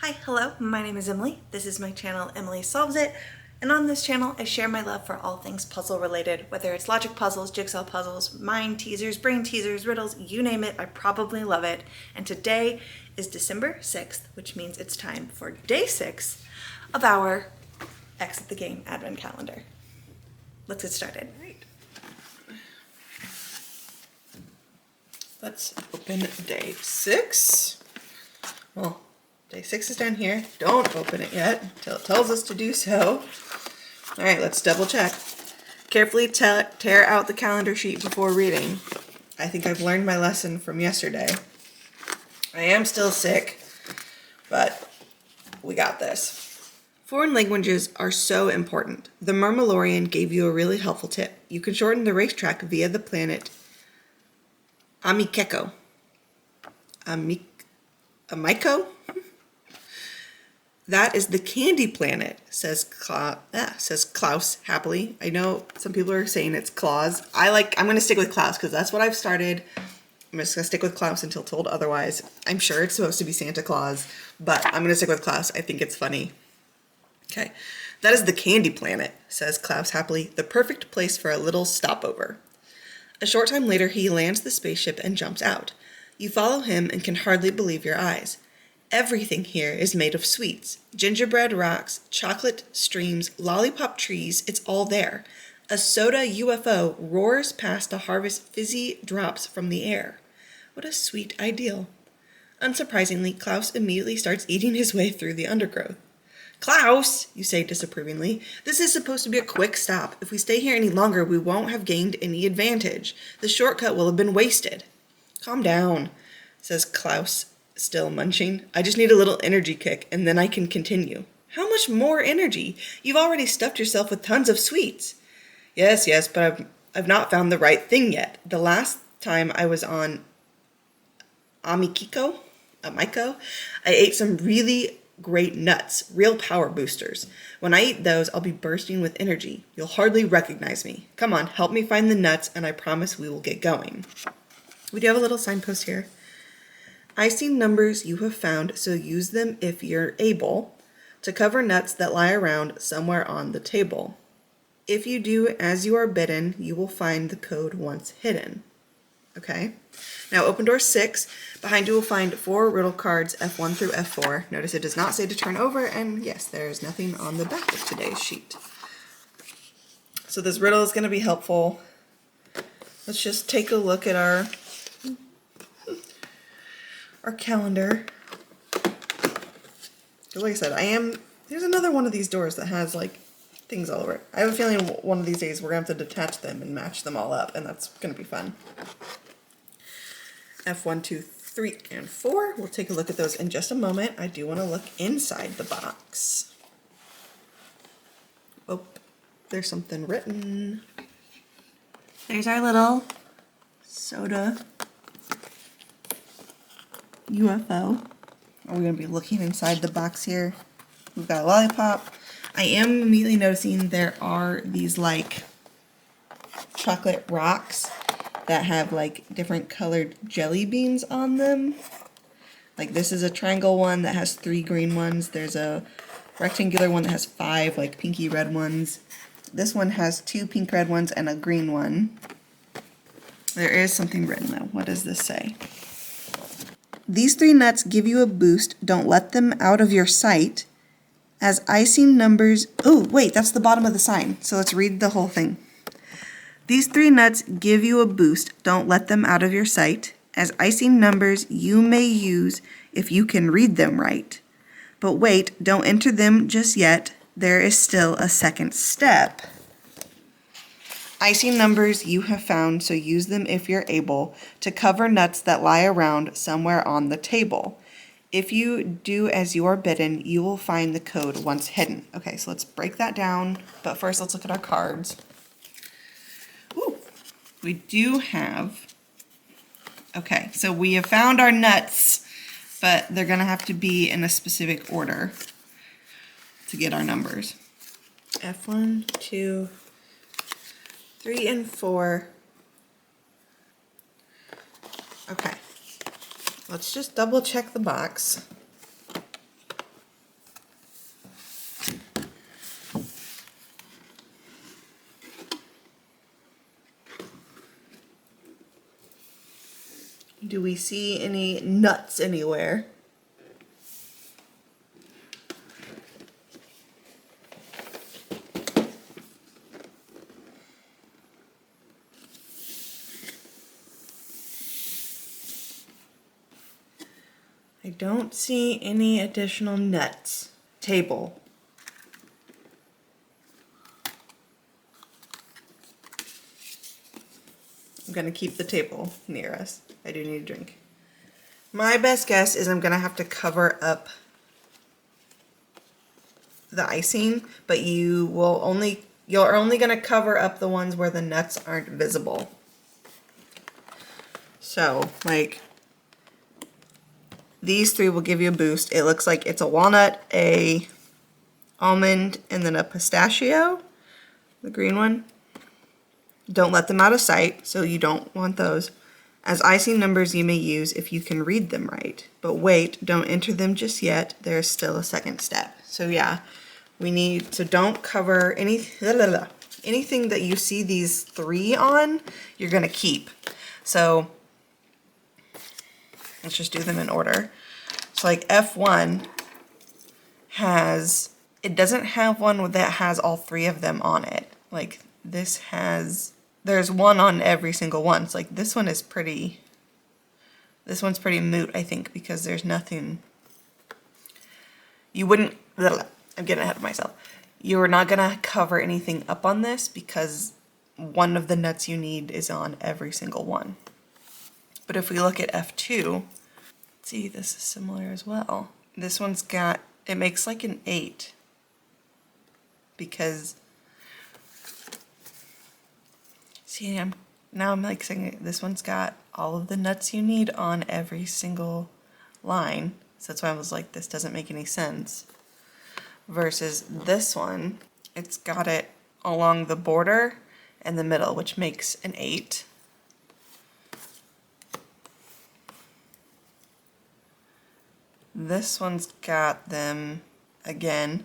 Hi, hello, my name is Emily. This is my channel, Emily Solves It. And on this channel, I share my love for all things puzzle related, whether it's logic puzzles, jigsaw puzzles, mind teasers, brain teasers, riddles, you name it, I probably love it. And today is December 6th, which means it's time for day 6 of our Exit the Game Advent Calendar. Let's get started. Let's open day 6. Well, day 6 is down here. Don't open it yet until it tells us to do so. All right, let's double check. Carefully tear out the calendar sheet before reading. I think I've learned my lesson from yesterday. I am still sick, but we got this. Foreign languages are so important. The Murmilorian gave you a really helpful tip. You can shorten the racetrack via the planet Amikeko. Amiko? That is the candy planet, says Klaus happily. I know some people are saying it's Claus. I'm going to stick with Klaus because that's what I've started. I'm just going to stick with Klaus until told otherwise. I'm sure it's supposed to be Santa Claus, but I'm going to stick with Klaus. I think it's funny. Okay. That is the candy planet, says Klaus happily. The perfect place for a little stopover. A short time later, he lands the spaceship and jumps out. You follow him and can hardly believe your eyes. Everything here is made of sweets. Gingerbread rocks, chocolate streams, lollipop trees, it's all there. A soda UFO roars past to harvest fizzy drops from the air. What a sweet ideal. Unsurprisingly, Klaus immediately starts eating his way through the undergrowth. Klaus, you say disapprovingly, this is supposed to be a quick stop. If we stay here any longer, we won't have gained any advantage. The shortcut will have been wasted. Calm down, says Klaus, still munching. I just need a little energy kick, and then I can continue. How much more energy? You've already stuffed yourself with tons of sweets. Yes, but I've not found the right thing yet. The last time I was on Amiko, I ate some really great nuts, real power boosters. When I eat those, I'll be bursting with energy. You'll hardly recognize me. Come on, help me find the nuts, and I promise we will get going. We do have a little signpost here. I see numbers you have found, so use them if you're able to cover nuts that lie around somewhere on the table. If you do as you are bidden, you will find the code once hidden. Okay. Now open door 6. Behind you will find 4 riddle cards, F1 through F4. Notice it does not say to turn over, and yes, there is nothing on the back of today's sheet. So this riddle is going to be helpful. Let's just take a look at our calendar. Because like I said, there's another one of these doors that has like things all over it. I have a feeling one of these days we're going to have to detach them and match them all up, and that's going to be fun. F1, 2, 3, and 4. We'll take a look at those in just a moment. I do want to look inside the box. Oh, there's something written. There's our little soda UFO. Are we going to be looking inside the box here? We've got a lollipop. I am immediately noticing there are these like chocolate rocks that have like different colored jelly beans on them. Like this is a triangle one that has 3 green ones. There's a rectangular one that has 5 like pinky red ones. This one has 2 pink red ones and a green one. There is something written though. What does this say? These 3 nuts give you a boost. Don't let them out of your sight. As icing numbers... Oh, wait, that's the bottom of the sign. So let's read the whole thing. These 3 nuts give you a boost. Don't let them out of your sight. As icing numbers you may use if you can read them right. But wait, don't enter them just yet. There is still a second step. Icing numbers you have found, so use them if you're able to cover nuts that lie around somewhere on the table. If you do as you are bidden, you will find the code once hidden. Okay, so let's break that down. But first, let's look at our cards. Ooh, we do have... Okay, so we have found our nuts, but they're going to have to be in a specific order to get our numbers. F1, 2, 3, and 4. Okay. Let's just double check the box. Do we see any nuts anywhere? I don't see any additional nuts. Table. I'm gonna keep the table near us. I do need a drink. My best guess is I'm gonna have to cover up the icing, but you're only gonna cover up the ones where the nuts aren't visible. So, like, these three will give you a boost. It looks like it's a walnut, a almond, and then a pistachio, the green one. Don't let them out of sight, so you don't want those. As icing numbers you may use if you can read them right. But wait, don't enter them just yet. There's still a second step. So yeah, don't cover anything that you see these three on, you're gonna keep. So let's just do them in order. So like F1 it doesn't have one that has all three of them on it. Like there's one on every single one. So like this one's pretty moot, I think, because there's nothing, I'm getting ahead of myself. You're not gonna cover anything up on this because one of the nuts you need is on every single one. But if we look at F2, see, this is similar as well. This one's it makes like an 8 because, see, I'm like saying this one's got all of the nuts you need on every single line. So that's why I was like, this doesn't make any sense. Versus this one, it's got it along the border and the middle, which makes an 8. This one's got them, again,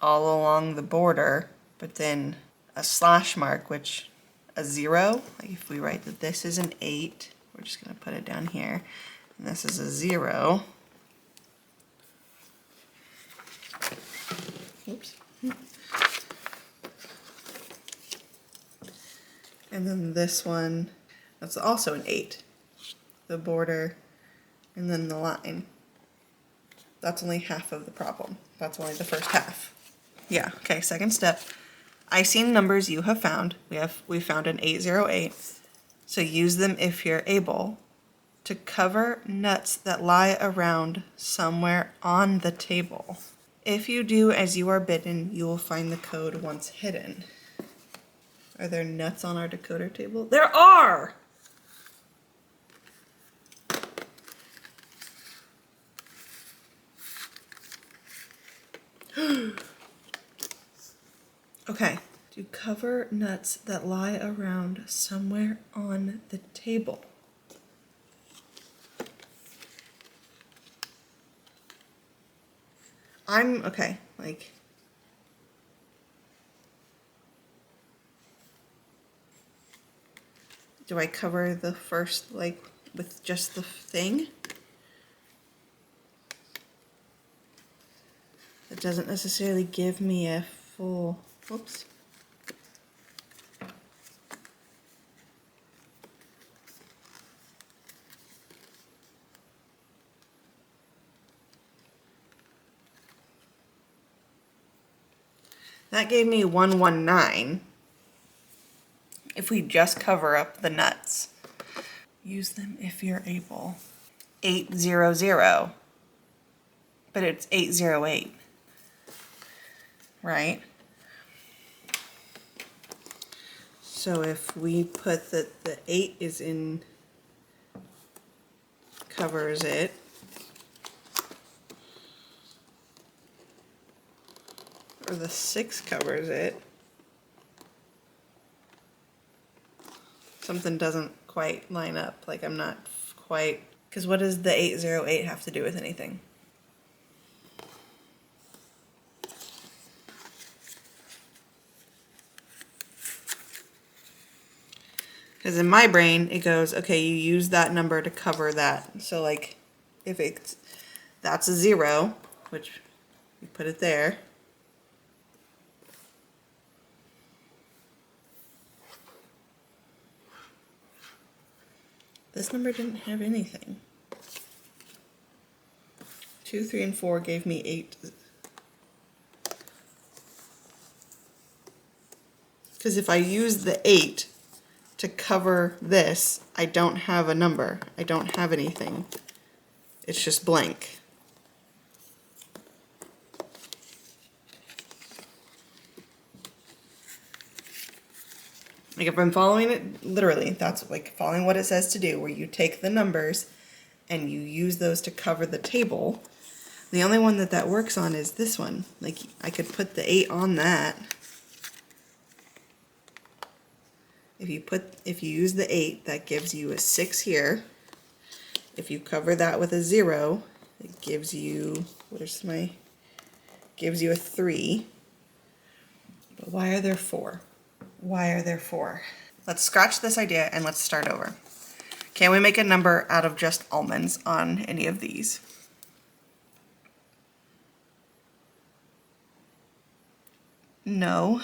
all along the border, but then a slash mark, which a 0, like if we write that this is an 8, we're just going to put it down here, and this is a 0. Oops. And then this one, that's also an 8. The border, and then the line. That's only half of the problem. That's only the first half. Yeah, okay, second step. Icing numbers you have found. We found an 808. So use them if you're able to cover nuts that lie around somewhere on the table. If you do as you are bidden, you will find the code once hidden. Are there nuts on our decoder table? There are! Okay, to cover nuts that lie around somewhere on the table. Okay, like, do I cover the first, like, with just the thing? It doesn't necessarily give me a full, whoops. That gave me 119. If we just cover up the nuts. Use them if you're able. 800. But it's 808. Right? So if we put that the 8 is in, covers it. Or the 6 covers it. Something doesn't quite line up. Like I'm not quite, because what does the 808 have to do with anything? Because in my brain, it goes, okay, you use that number to cover that. So like, if it's, that's a 0, which you put it there. This number didn't have anything. 2, 3, and 4 gave me 8. Because if I use the 8 to cover this, I don't have a number. I don't have anything. It's just blank. Like if I'm following it, literally, that's like following what it says to do, where you take the numbers and you use those to cover the table. The only one that works on is this one. Like I could put the 8 on that. If you use the 8, that gives you a 6 here. If you cover that with a 0, it gives you, gives you a 3. But why are there 4? Why are there 4? Let's scratch this idea and let's start over. Can we make a number out of just almonds on any of these? No.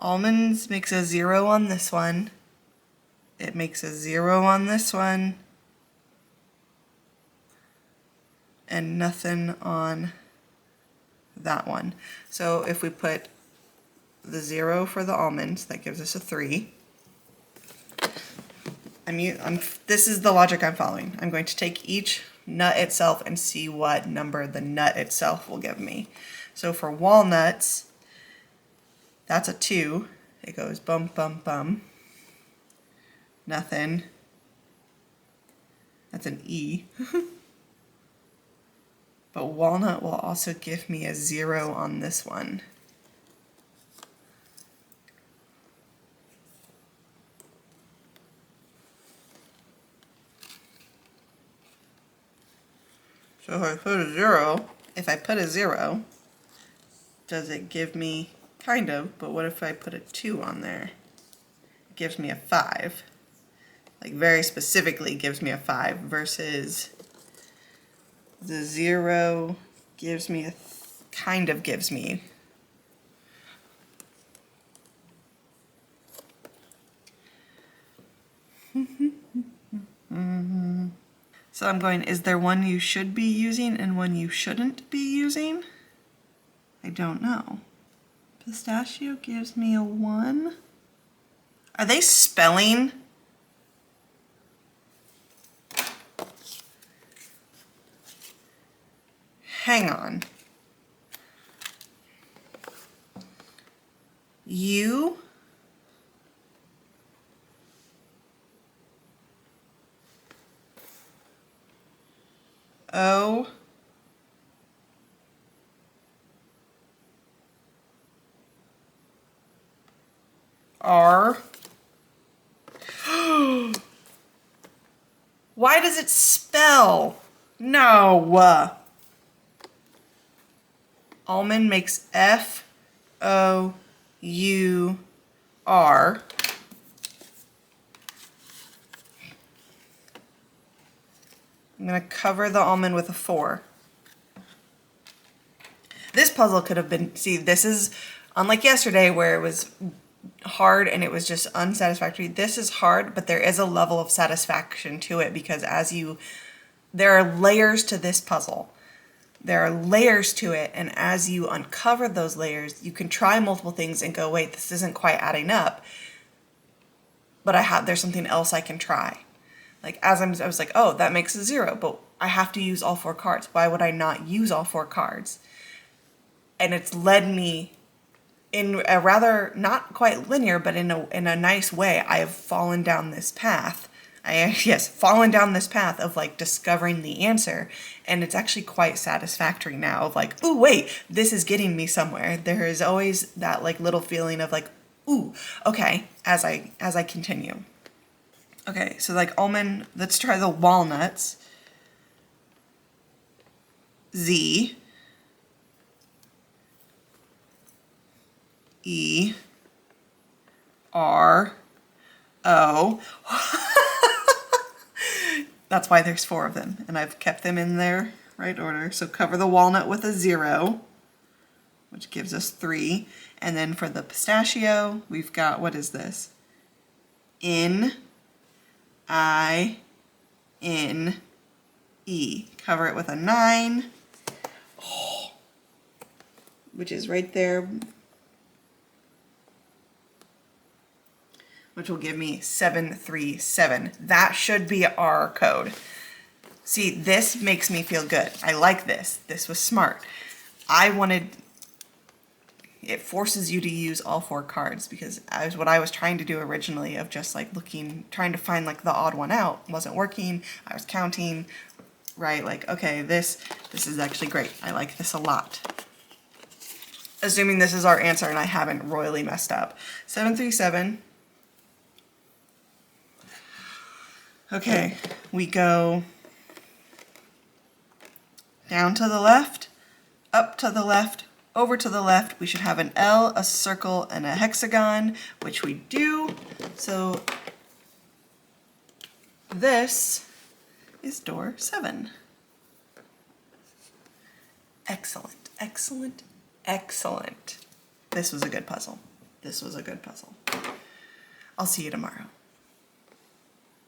Almonds makes a 0 on this one. It makes a 0 on this one. And nothing on that one. So if we put the 0 for the almonds, that gives us a 3. This is the logic I'm following. I'm going to take each nut itself and see what number the nut itself will give me. So for walnuts, that's a 2. It goes bum, bum, bum. Nothing. That's an E. But walnut will also give me a 0 on this one. So if I put a 0, does it give me, kind of, but what if I put a 2 on there? It gives me a 5. Like very specifically gives me a 5 versus the 0 gives me kind of gives me. So I'm going, is there one you should be using and one you shouldn't be using? I don't know. Pistachio gives me a 1. Are they spelling? Hang on. You O R. Why does it spell? No. Almond makes F-O-U-R. I'm going to cover the almond with a 4. This puzzle could have been, see, this is unlike yesterday where it was hard and it was just unsatisfactory. This is hard, but there is a level of satisfaction to it because there are layers to this puzzle. There are layers to it, and as you uncover those layers, you can try multiple things and go, wait, this isn't quite adding up, but there's something else I can try. Like I was like, oh, that makes a 0, but I have to use all 4 cards. Why would I not use all 4 cards? And it's led me in a rather not quite linear, but in a nice way. I have fallen down this path. Fallen down this path of like discovering the answer, and it's actually quite satisfactory now. Of like, ooh, wait, this is getting me somewhere. There is always that like little feeling of like, ooh, okay, as I continue. Okay, so like almond, let's try the walnuts. Z E R that's why there's 4 of them, and I've kept them in their right order. So cover the walnut with a 0, which gives us 3. And then for the pistachio, we've got, what is this? N, I, N, E. Cover it with a 9, which is right there, which will give me 737. That should be our code. See, this makes me feel good. I like this. This was smart. It forces you to use all 4 cards, because what I was trying to do originally of just like trying to find like the odd one out wasn't working. I was counting, right? Like, okay, this is actually great. I like this a lot. Assuming this is our answer and I haven't royally messed up. 737. Okay, we go down to the left, up to the left, over to the left. We should have an L, a circle, and a hexagon, which we do. So this is door 7. Excellent, excellent, excellent. This was a good puzzle. This was a good puzzle. I'll see you tomorrow.